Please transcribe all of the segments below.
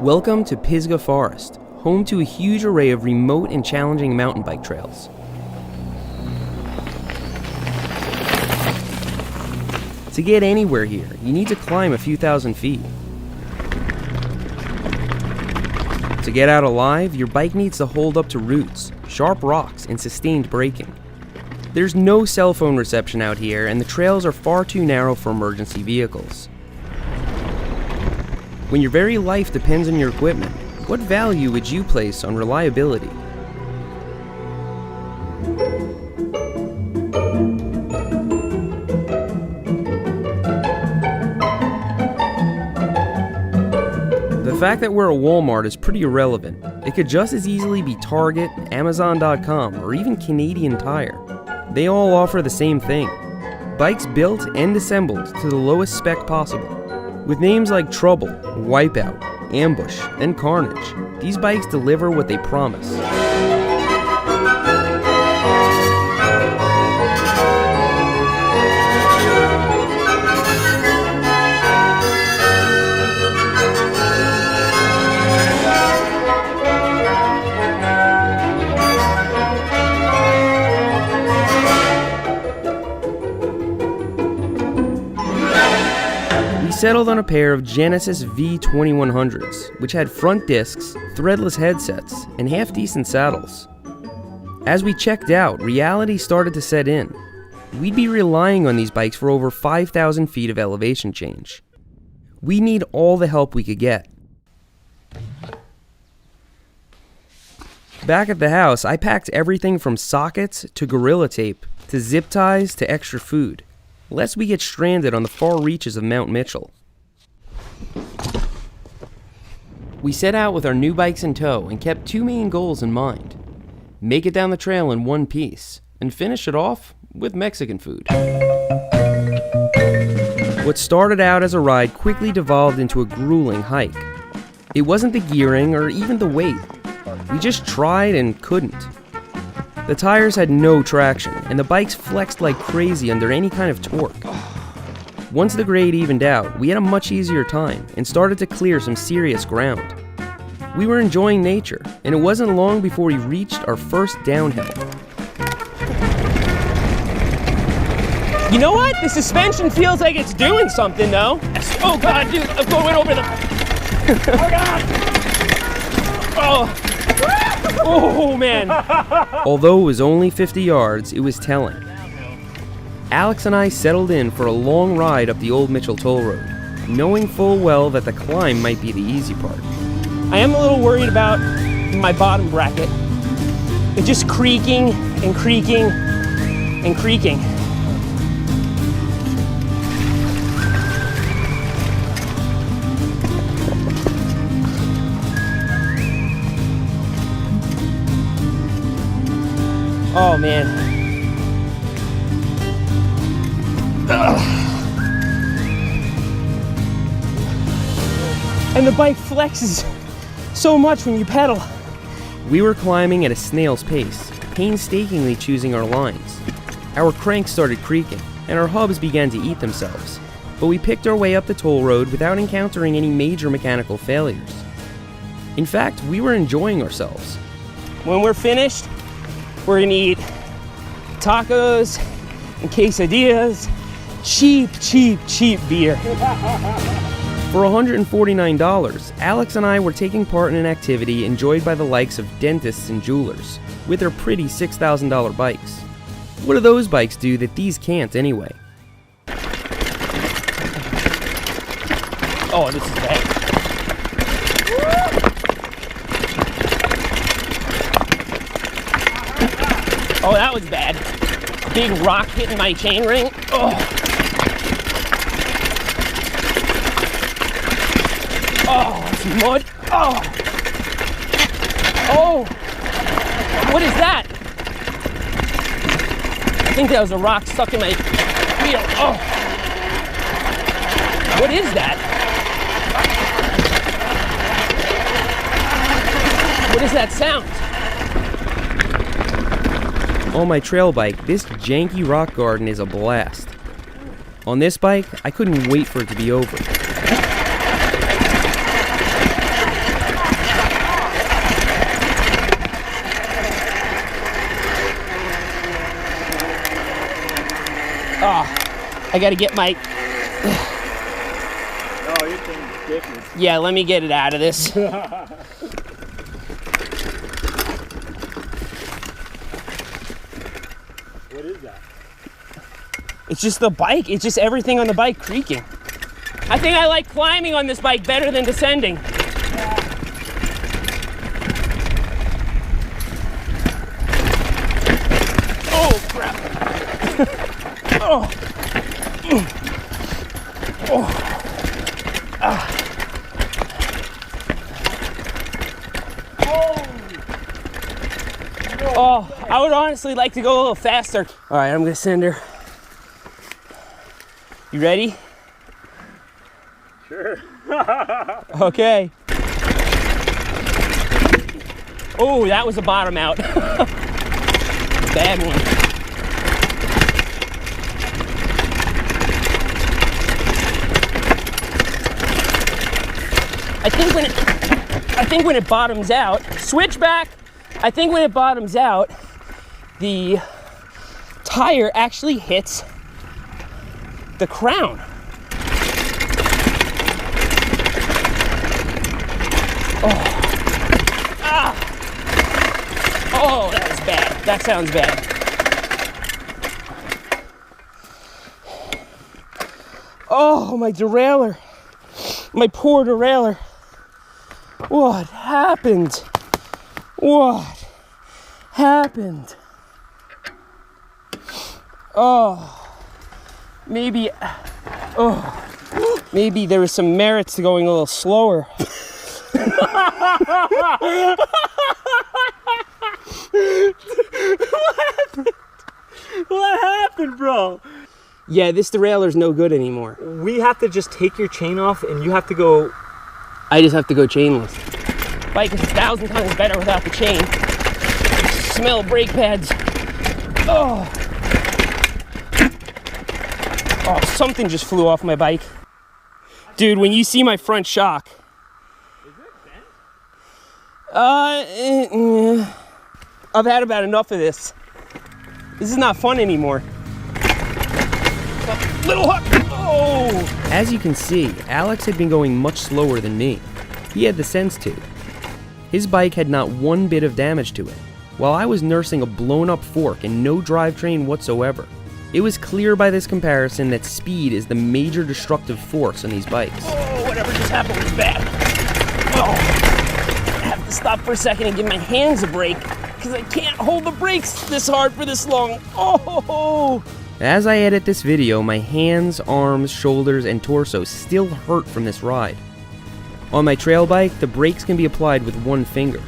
Welcome to Pisgah Forest, home to a huge array of remote and challenging mountain bike trails. To get anywhere here, you need to climb a few thousand feet. To get out alive, your bike needs to hold up to roots, sharp rocks, and sustained braking. There's no cell phone reception out here, and the trails are far too narrow for emergency vehicles. When your very life depends on your equipment, what value would you place on reliability? The fact that we're a Walmart is pretty irrelevant. It could just as easily be Target, Amazon.com, or even Canadian Tire. They all offer the same thing: bikes built and assembled to the lowest spec possible. With names like Trouble, Wipeout, Ambush, and Carnage, these bikes deliver what they promise. Settled on a pair of Genesis V2100s, which had front discs, threadless headsets, and half-decent saddles. As we checked out, reality started to set in. We'd be relying on these bikes for over 5,000 feet of elevation change. We need all the help we could get. Back at the house, I packed everything from sockets to gorilla tape to zip ties to extra food, lest we get stranded on the far reaches of Mount Mitchell. We set out with our new bikes in tow and kept two main goals in mind: make it down the trail in one piece, and finish it off with Mexican food. What started out as a ride quickly devolved into a grueling hike. It wasn't the gearing or even the weight. We just tried and couldn't. The tires had no traction, and the bikes flexed like crazy under any kind of torque. Once the grade evened out, we had a much easier time and started to clear some serious ground. We were enjoying nature, and it wasn't long before we reached our first downhill. You know what? The suspension feels like it's doing something, though. Oh God, dude, I'm going over the... Oh God! Oh! Oh man! Although it was only 50 yards, it was telling. Alex and I settled in for a long ride up the Old Mitchell Toll Road, knowing full well that the climb might be the easy part. I am a little worried about my bottom bracket. It's just creaking and creaking and creaking. Oh man. Ugh. And the bike flexes so much when you pedal. We were climbing at a snail's pace, painstakingly choosing our lines. Our cranks started creaking, and our hubs began to eat themselves. But we picked our way up the toll road without encountering any major mechanical failures. In fact, we were enjoying ourselves. When we're finished, we're gonna eat tacos and quesadillas, cheap beer. For $149, Alex and I were taking part in an activity enjoyed by the likes of dentists and jewelers, with their pretty $6,000 bikes. What do those bikes do that these can't anyway? Oh, this is bad. Oh, that was bad. Big rock hitting my chainring. Oh. Oh, it's mud. Oh. Oh. What is that? I think that was a rock stuck in my wheel. Oh. What is that? What is that sound? On my trail bike, this janky rock garden is a blast. On this bike, I couldn't wait for it to be over. Oh, I gotta get my... Oh, your thing's ridiculous. Yeah, let me get it out of this. What is that? It's just the bike. It's just everything on the bike creaking. I think I like climbing on this bike better than descending. Oh, crap. Oh. Oh. Oh, I would honestly like to go a little faster. All right, I'm gonna send her. You ready? Sure. Okay. Oh, that was a bottom out. Bad one. I think when it bottoms out, switch back. I think when it bottoms out, the tire actually hits the crown. Oh. Ah. Oh, that was bad. That sounds bad. Oh, my derailleur. My poor derailleur. What happened? What happened? Oh, maybe there was some merits to going a little slower. What happened, bro? Yeah, this derailleur's no good anymore. We have to just take your chain off and you have to go... I just have to go chainless. Bike is 1,000 times better without the chain. Smell brake pads. Oh. Oh, something just flew off my bike. Dude, when you see my front shock. Is it bent? I've had about enough of this. This is not fun anymore. Little hook. Oh. As you can see, Alex had been going much slower than me. He had the sense to. His bike had not one bit of damage to it, while I was nursing a blown up fork and no drivetrain whatsoever. It was clear by this comparison that speed is the major destructive force on these bikes. Oh, whatever just happened was bad. Oh. I have to stop for a second and give my hands a break, because I can't hold the brakes this hard for this long. Oh. As I edit this video, my hands, arms, shoulders, and torso still hurt from this ride. On my trail bike, the brakes can be applied with one finger.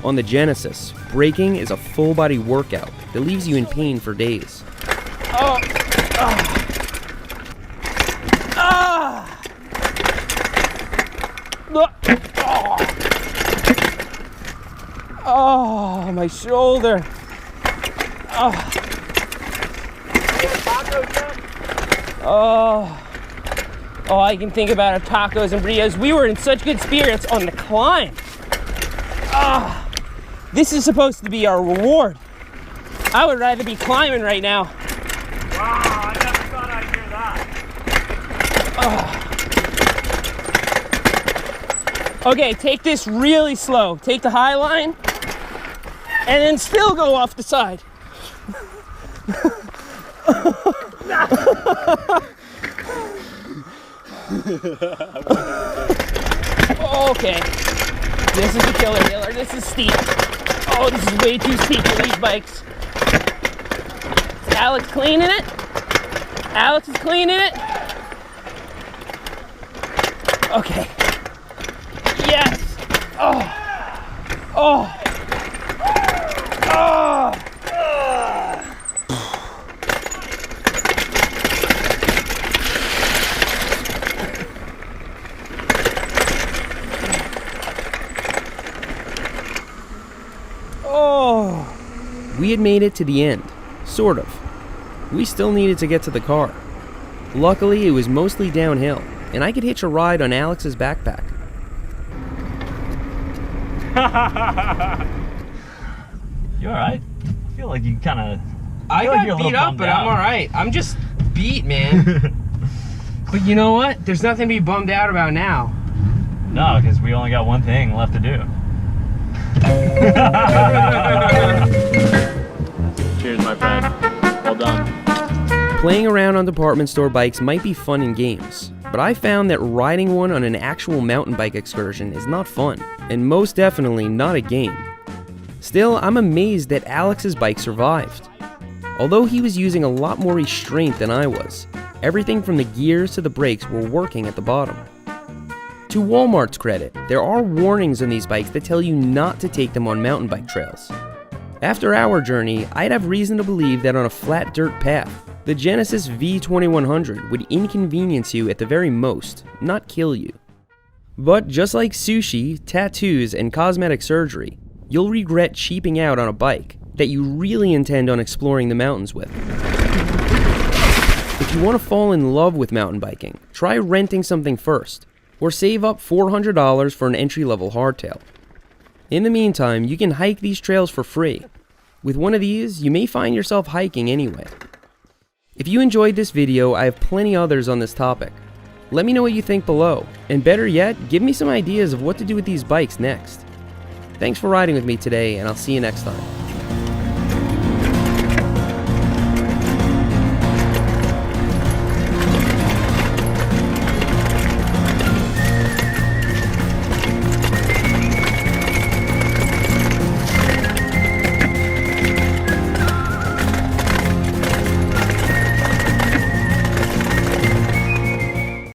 On the Genesis, braking is a full-body workout that leaves you in pain for days. Oh. Ah. Oh, my shoulder. Oh. Oh, I can think about our tacos and burritos. We were in such good spirits on the climb. Ah, this is supposed to be our reward. I would rather be climbing right now. Wow, I never thought I'd hear that. Okay, take this really slow. Take the high line, and then still go off the side. Okay, this is the killer hill. This is steep. Oh, this is way too steep for these bikes. Is Alex cleaning it? Alex is cleaning it. Okay. Yes. Oh. Oh. Oh. Oh. We had made it to the end, sort of. We still needed to get to the car. Luckily, it was mostly downhill, and I could hitch a ride on Alex's backpack. You alright? I feel like you kind of... I feel like got you're a beat little up, bummed but out. I'm alright. I'm just beat, man. But you know what? There's nothing to be bummed out about now. No, because we only got one thing left to do. Cheers, my friend. Well done. Playing around on department store bikes might be fun in games, but I found that riding one on an actual mountain bike excursion is not fun, and most definitely not a game. Still, I'm amazed that Alex's bike survived. Although he was using a lot more restraint than I was, everything from the gears to the brakes were working at the bottom. To Walmart's credit, there are warnings on these bikes that tell you not to take them on mountain bike trails. After our journey, I'd have reason to believe that on a flat dirt path, the Genesis V2100 would inconvenience you at the very most, not kill you. But just like sushi, tattoos, and cosmetic surgery, you'll regret cheaping out on a bike that you really intend on exploring the mountains with. If you want to fall in love with mountain biking, try renting something first, or save up $400 for an entry-level hardtail. In the meantime, you can hike these trails for free. With one of these, you may find yourself hiking anyway. If you enjoyed this video, I have plenty others on this topic. Let me know what you think below, and better yet, give me some ideas of what to do with these bikes next. Thanks for riding with me today, and I'll see you next time.